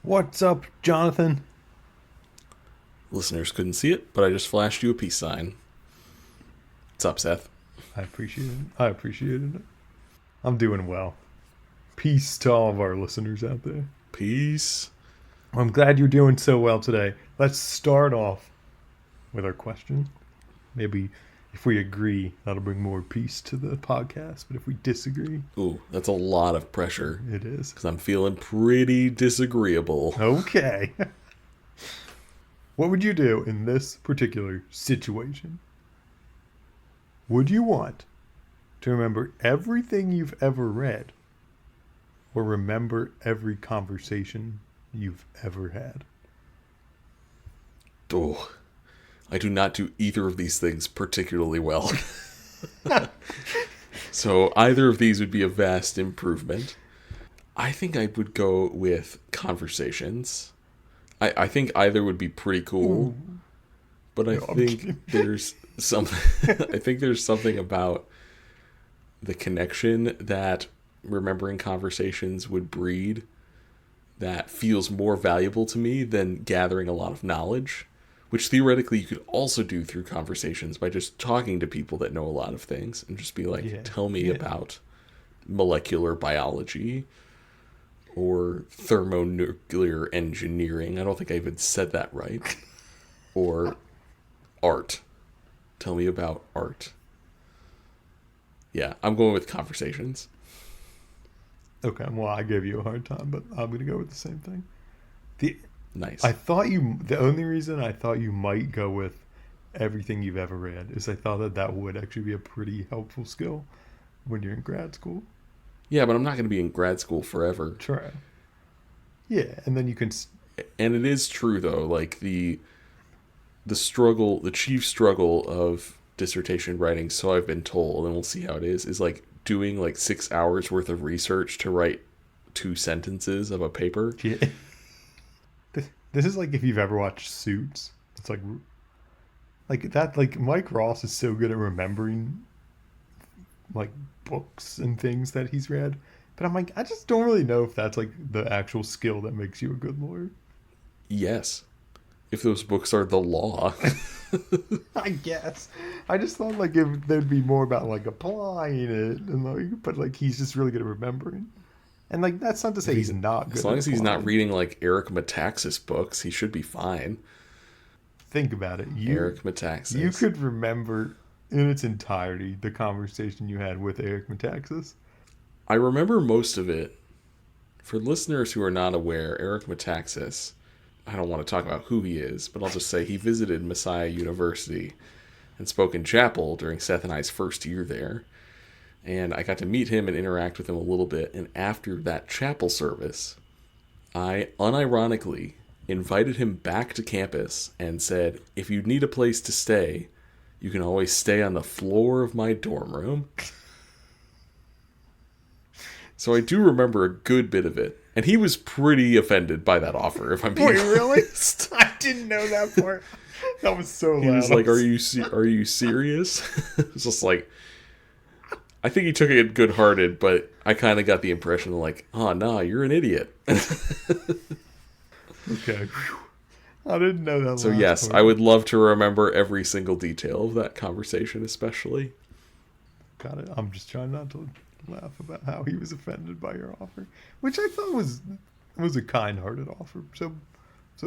What's up, Jonathan? Listeners couldn't see it, but I just flashed you a peace sign. What's up, Seth? I appreciate it. I appreciated it. I'm doing well. Peace to all of our listeners out there. Peace. I'm glad you're doing so well today. Let's start off with our question. Maybe if we agree, that'll bring more peace to the podcast. But if we disagree, Ooh, that's a lot of pressure. it is. Because I'm feeling pretty disagreeable. Okay. What would you do in this particular situation? Would you want to remember everything you've ever read or remember every conversation you've ever had? Oh, I do not do either of these things particularly well. So either of these would be a vast improvement. I think I would go with conversations. I think either would be pretty cool. Ooh. But I No, I'm think kidding. there's something I think there's something about the connection that remembering conversations would breed that feels more valuable to me than gathering a lot of knowledge, which theoretically you could also do through conversations by just talking to people that know a lot of things and just be like, Yeah. tell me Yeah. about molecular biology or thermonuclear engineering. I don't think I even said that right. Or art. Tell me about art. Yeah, I'm going with conversations. Okay, well, I gave you a hard time, but I'm going to go with the same thing. The Nice. the only reason I thought you might go with everything you've ever read is I thought that would actually be a pretty helpful skill when you're in grad school. Yeah, but I'm not going to be in grad school forever. Try. Yeah, and then you can. And it is true though, like the struggle, the chief struggle of dissertation writing, so I've been told, and we'll see how it is like doing like 6 hours worth of research to write 2 sentences of a paper. Yeah. This is like if you've ever watched Suits. It's like that. Like Mike Ross is so good at remembering like books and things that he's read. But I'm like, I just don't really know if that's like the actual skill that makes you a good lawyer. Yes. If those books are the law. I guess. I just thought like if there'd be more about like applying it and like, but like he's just really good at remembering. And like that's not to say he's not good. As long at as he's not applying. reading like Eric Metaxas books, he should be fine. Think about it. Eric You Metaxas. could remember in its entirety the conversation you had with Eric Metaxas. I remember most of it. For listeners who are not aware, Eric Metaxas, I don't want to talk about who he is, but I'll just say he visited Messiah University and spoke in chapel during Seth and I's first year there. And I got to meet him and interact with him a little bit. And after that chapel service, I unironically invited him back to campus and said, if you need a place to stay, you can always stay on the floor of my dorm room. So I do remember a good bit of it. And he was pretty offended by that offer, if I'm being Wait, really? honest. I didn't know that part. That was so loud. He was like, are you serious? It's just like, I think he took it good-hearted, but I kind of got the impression of like, oh, no, you're an idiot. Okay. I didn't know that. So last yes, part. I would love to remember every single detail of that conversation, especially. Got it. I'm just trying not to laugh about how he was offended by your offer, which I thought was a kind-hearted offer. So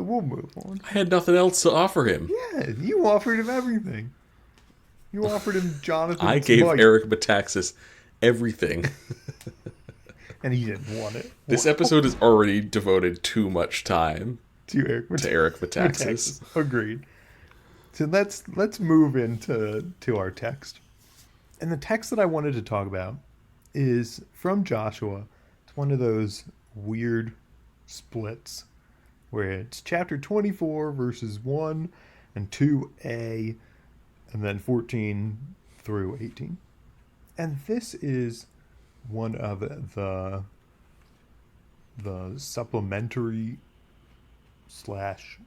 we'll move on. I had nothing else to offer him. Yeah, you offered him everything. You offered him Jonathan. I gave Mike, Eric Metaxas everything. and he didn't want it. This episode has already devoted too much time to Eric to Eric Metaxas. Agreed. So let's move into our text. And the text that I wanted to talk about is from Joshua. It's one of those weird splits where it's chapter 24 verses 1 and 2a and then 14 through 18. And this is one of the supplementary slash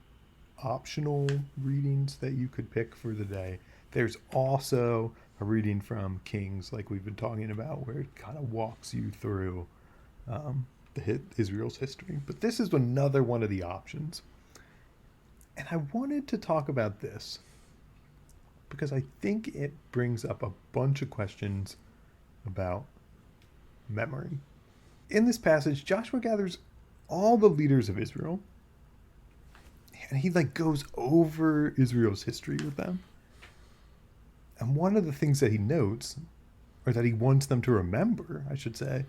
optional readings that you could pick for the day. There's also a reading from Kings, like we've been talking about, where it kind of walks you through Israel's history. But this is another one of the options. And I wanted to talk about this because I think it brings up a bunch of questions about memory. In this passage, Joshua gathers all the leaders of Israel, and he goes over Israel's history with them. And one of the things that he notes, or that he wants them to remember, I should say,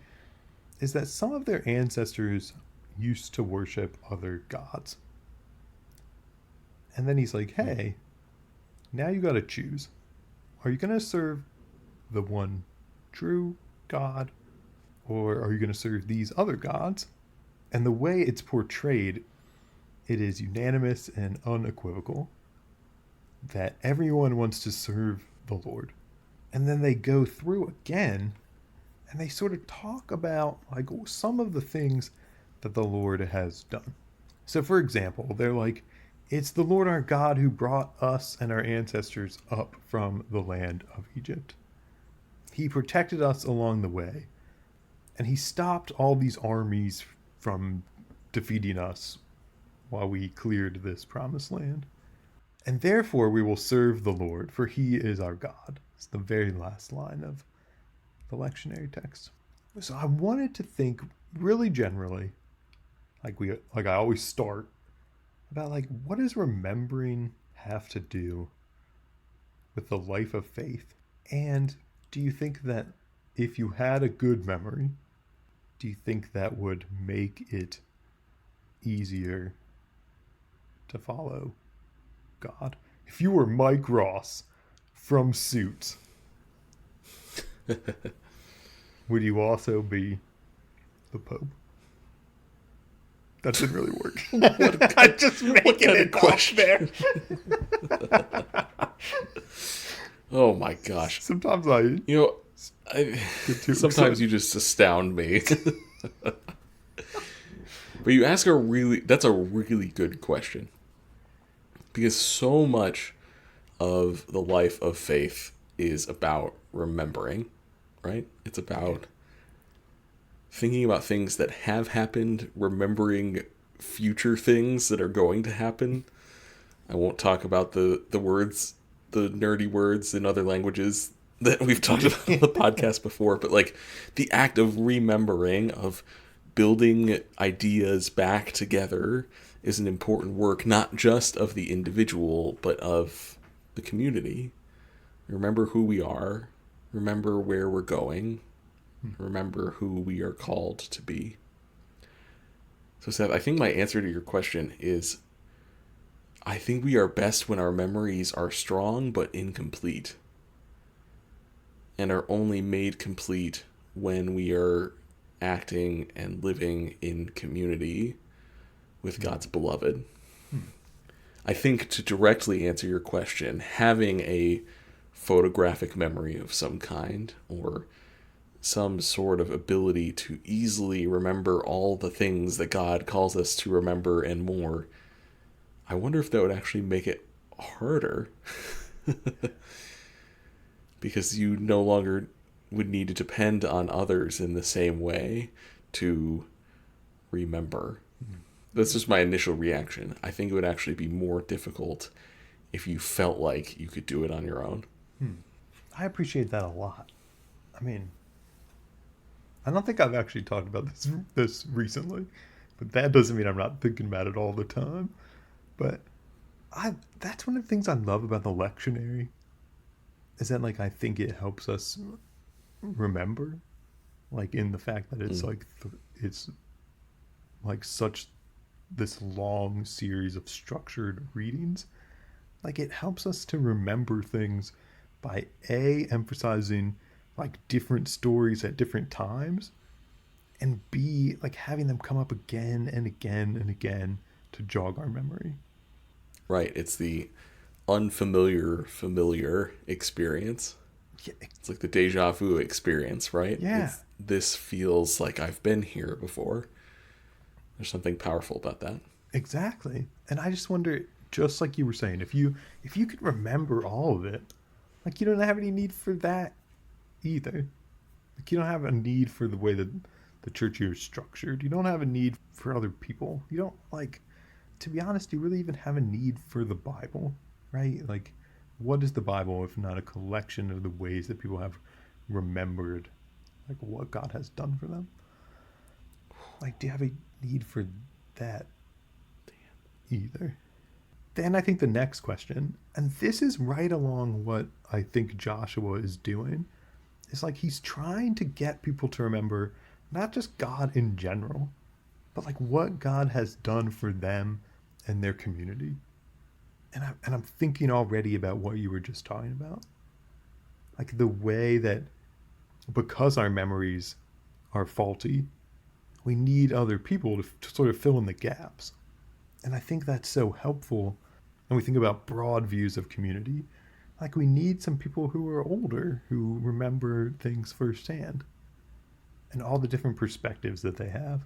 is that some of their ancestors used to worship other gods. And then he's like, hey, now you got to choose. Are you going to serve the one true God, or are you going to serve these other gods? And the way it's portrayed, it is unanimous and unequivocal that everyone wants to serve the Lord. And then they go through again and they sort of talk about some of the things that the Lord has done. So for example, they're like, it's the Lord our God who brought us and our ancestors up from the land of Egypt. He protected us along the way, and he stopped all these armies from defeating us while we cleared this promised land. And therefore we will serve the Lord, for he is our God. It's the very last line of the lectionary text. So I wanted to think really generally, like I always start, about what does remembering have to do with the life of faith? And do you think that if you had a good memory, do you think that would make it easier to follow God? If you were Mike Ross from Suits, would you also be the Pope? That didn't really work. I'm just making it question there. Oh my gosh! Sometimes sometimes you just astound me. But you ask that's a really good question, because so much of the life of faith is about remembering, right? It's about thinking about things that have happened, remembering future things that are going to happen. I won't talk about the words, the nerdy words in other languages that we've talked about on the podcast before, but the act of remembering, of building ideas back together, is an important work, not just of the individual, but of the community. Remember who we are, remember where we're going, remember who we are called to be. So Seth, I think my answer to your question is, I think we are best when our memories are strong but incomplete, and are only made complete when we are acting and living in community with God's beloved. I think, to directly answer your question, having a photographic memory of some kind, or some sort of ability to easily remember all the things that God calls us to remember and more, I wonder if that would actually make it harder. Because you no longer would need to depend on others in the same way to remember. That's just my initial reaction. I think it would actually be more difficult if you felt like you could do it on your own. I appreciate that a lot. I mean, I don't think I've actually talked about this recently, but that doesn't mean I'm not thinking about it all the time. But that's one of the things I love about the lectionary, is that I think it helps us remember, in the fact that it's it's such this long series of structured readings. It helps us to remember things by emphasizing different stories at different times, and B, having them come up again and again and again to jog our memory. Right. It's the familiar experience. Yeah. It's like the deja vu experience, right? Yeah. This feels like I've been here before. There's something powerful about that. Exactly. And I just wonder, just like you were saying, if you could remember all of it, you don't have any need for that either. You don't have a need for the way that the church year is structured. You don't have a need for other people. You don't, like, to be honest, do you really even have a need for the Bible, right? Like, what is the Bible if not a collection of the ways that people have remembered, like, what God has done for them? Like, do you have a need for that either? Then I think the next question, and this is right along what I think Joshua is doing, is like he's trying to get people to remember not just God in general, but like what God has done for them and their community. And I'm thinking already about what you were just talking about. Like the way that because our memories are faulty, we need other people to sort of fill in the gaps. And I think that's so helpful when we think about broad views of community. Like we need some people who are older who remember things firsthand and all the different perspectives that they have.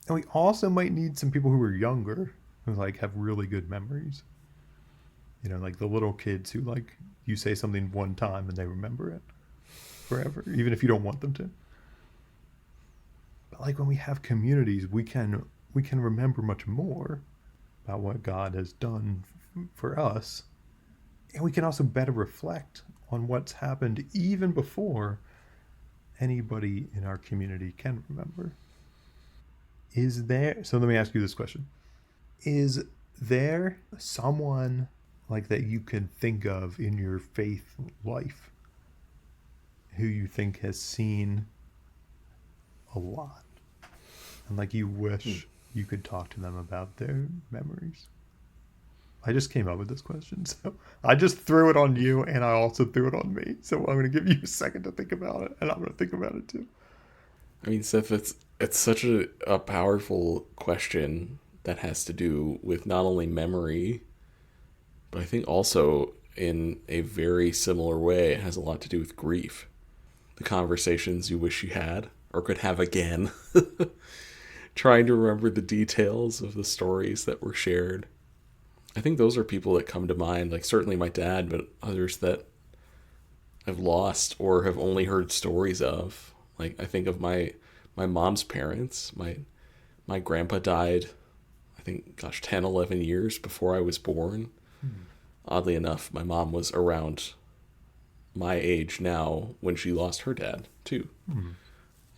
And we also might need some people who are younger who like have really good memories. You know, like the little kids who like you say something one time and they remember it forever, even if you don't want them to. But like when we have communities, we can remember much more about what God has done for us. And we can also better reflect on what's happened even before anybody in our community can remember. So let me ask you this question. Is there someone like that you can think of in your faith life who you think has seen a lot and like you wish you could talk to them about their memories? I just came up with this question, so I just threw it on you and I also threw it on me. So I'm going to give you a second to think about it, and I'm going to think about it too. I mean, Seth, it's such a powerful question that has to do with not only memory, but I think also in a very similar way, it has a lot to do with grief. The conversations you wish you had or could have again. Trying to remember the details of the stories that were shared. I think those are people that come to mind, like certainly my dad, but others that I've lost or have only heard stories of. Like I think of my mom's parents. My grandpa died, I think, 10, 11 years before I was born. Oddly enough, my mom was around my age now when she lost her dad too.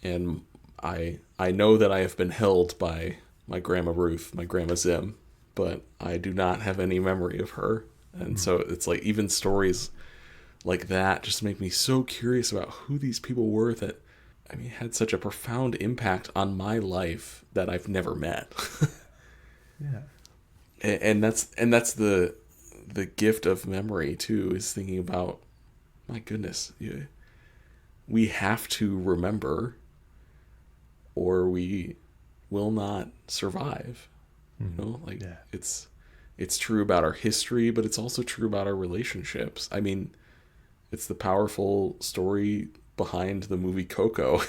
And I know that I have been held by my grandma Ruth, my grandma Zim, but I do not have any memory of her. And so it's like even stories like that just make me so curious about who these people were that, I mean, had such a profound impact on my life that I've never met. Yeah. And that's the gift of memory too, is thinking about, my goodness, we have to remember or we will not survive. You know, like it's true about our history, but it's also true about our relationships. I mean, it's the powerful story behind the movie Coco.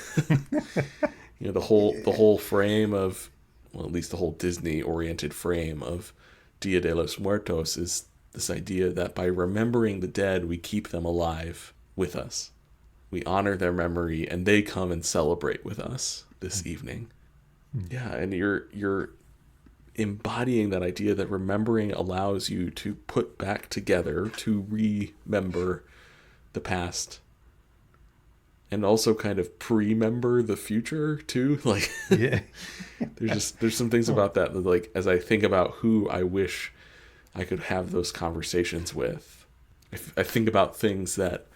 You know, the whole frame of, well, at least the whole Disney oriented frame of Dia de los Muertos is this idea that by remembering the dead, we keep them alive with us. We honor their memory and they come and celebrate with us this evening. Yeah, and you're embodying that idea that remembering allows you to put back together, to remember the past, and also kind of pre-member the future too. Like, Yeah. there's some things about that like, as I think about who I wish I could have those conversations with, I think about things that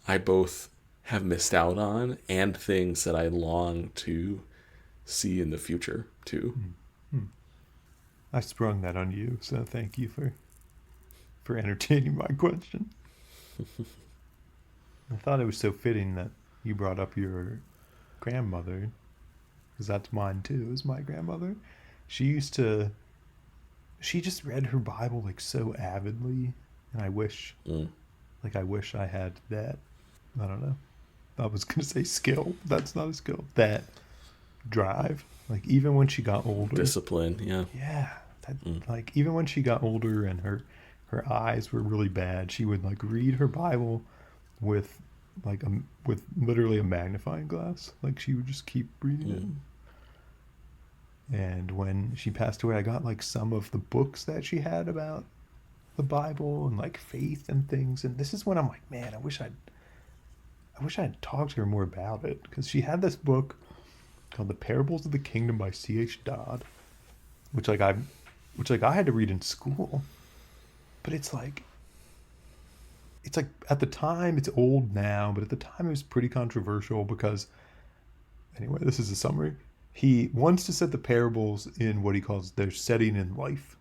I both have missed out on and things that I long to see in the future too. I sprung that on you, so thank you for entertaining my question. I thought it was so fitting that you brought up your grandmother, because that's mine too, is my grandmother. She just read her Bible like so avidly, and I wish I had that. I don't know. I was going to say skill. That's not a skill. That drive. Like even when she got older. Discipline, yeah. Yeah. Like even when she got older and her eyes were really bad, she would like read her Bible with like with literally a magnifying glass. Like she would just keep reading Mm. it. And when she passed away, I got like some of the books that she had about the Bible and like faith and things. And this is when I'm like, man, I wish I'd talked to her more about it, because she had this book called The Parables of the Kingdom by C.H. Dodd, which I had to read in school. But it's like at the time, it's old now, but at the time it was pretty controversial because, anyway, this is a summary. He wants to set the parables in what he calls their setting in life.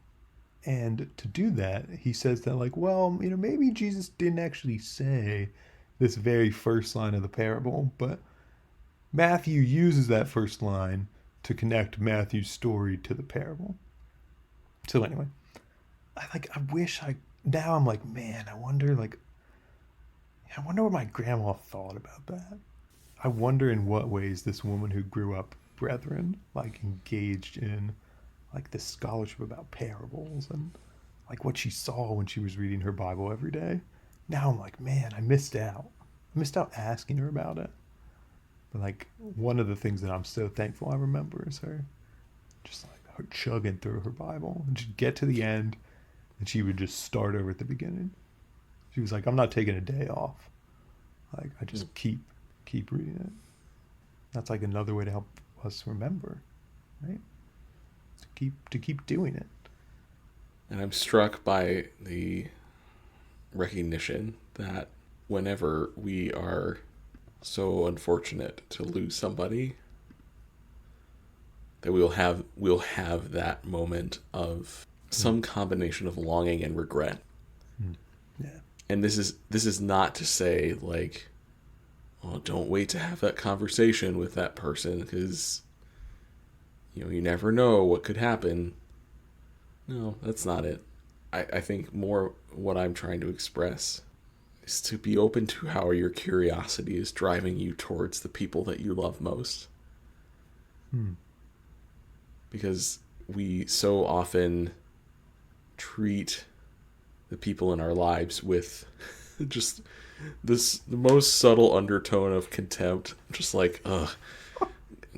And to do that, he says that, like, well, maybe Jesus didn't actually say this very first line of the parable, but Matthew uses that first line to connect Matthew's story to the parable. So anyway, I wish now I'm like, man, I wonder what my grandma thought about that. I wonder in what ways this woman who grew up Brethren like engaged in like this scholarship about parables and like what she saw when she was reading her Bible every day. Now I'm like, man, I missed out. I missed out asking her about it. But like one of the things that I'm so thankful I remember is her just like her chugging through her Bible, and she'd get to the end and she would just start over at the beginning. She was like, I'm not taking a day off. Like I just keep reading it. That's like another way to help us remember, right? To keep doing it. And I'm struck by the recognition that whenever we are so unfortunate to lose somebody, that we'll have that moment of some combination of longing and regret. Yeah. And this is not to say like, oh, don't wait to have that conversation with that person, because you never know what could happen. No, that's not it. I think more what I'm trying to express is to be open to how your curiosity is driving you towards the people that you love most. Because we so often treat the people in our lives with just the most subtle undertone of contempt. Just like, ugh,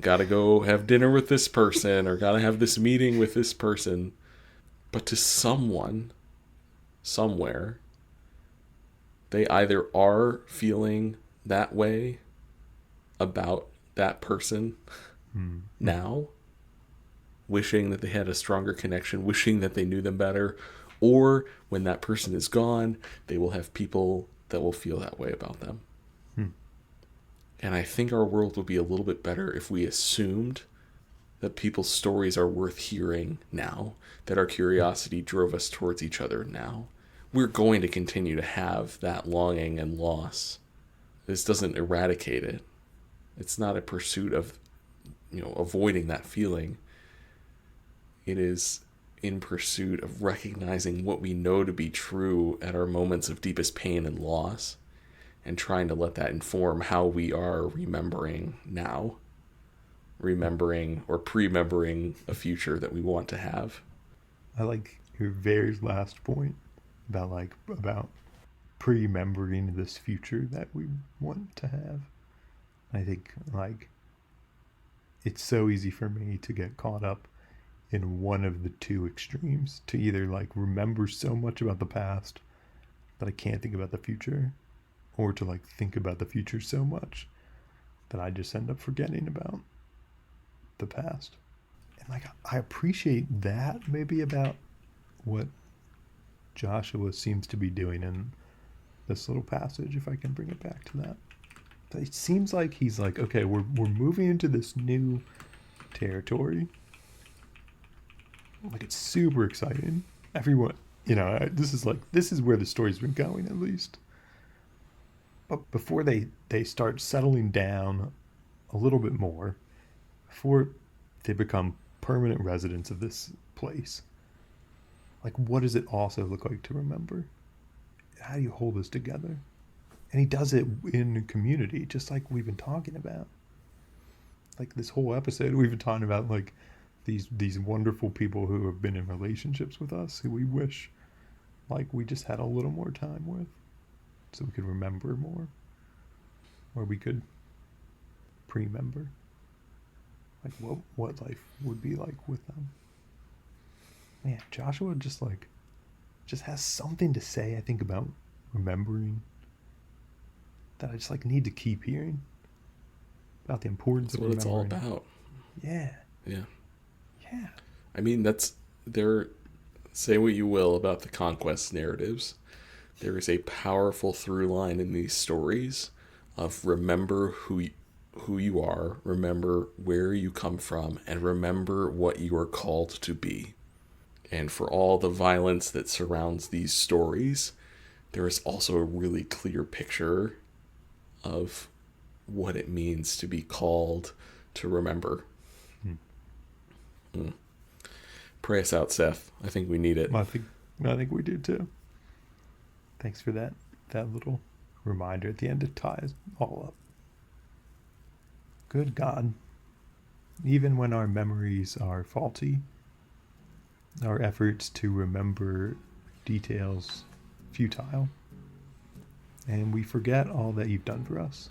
gotta go have dinner with this person or gotta have this meeting with this person. But to someone, somewhere, they either are feeling that way about that person now, wishing that they had a stronger connection, wishing that they knew them better, or when that person is gone, they will have people that will feel that way about them. And I think our world would be a little bit better if we assumed that people's stories are worth hearing now, that our curiosity drove us towards each other now. We're going to continue to have that longing and loss. This doesn't eradicate it. It's not a pursuit of, avoiding that feeling. It is in pursuit of recognizing what we know to be true at our moments of deepest pain and loss, and trying to let that inform how we are remembering now. Remembering or pre-membering a future that we want to have. I like your very last point about pre-membering this future that we want to have. I think it's so easy for me to get caught up in one of the two extremes, to either remember so much about the past that I can't think about the future, or to think about the future so much that I just end up forgetting about the past. And I appreciate that maybe about what Joshua seems to be doing in this little passage, if I can bring it back to that. It seems like he's okay, we're moving into this new territory. It's super exciting. Everyone, this is where the story's been going, at least. But before they start settling down a little bit more, before they become permanent residents of this place, what does it also look like to remember? How do you hold this together? And he does it in community, just like we've been talking about. This whole episode, we've been talking about these wonderful people who have been in relationships with us, who we wish we just had a little more time with, so we could remember more. where we could pre-remember like what life would be like with them. Man, Joshua just has something to say, I think, about remembering that I just need to keep hearing about the importance That's of what it's all remembering. about. Yeah. Yeah. Yeah. I mean, say what you will about the conquest narratives. There is a powerful through line in these stories of remember who you are, remember where you come from, and remember what you are called to be. And for all the violence that surrounds these stories, there is also a really clear picture of what it means to be called to remember. Pray us out, Seth. I think we need it. Well, I think we do too. Thanks for that little reminder at the end to tie us all up. Good God. Even when our memories are faulty, our efforts to remember details futile, and we forget all that you've done for us,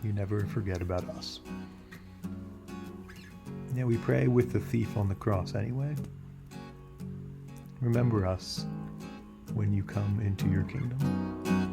you never forget about us. Yeah, we pray with the thief on the cross anyway. Remember us when you come into your kingdom.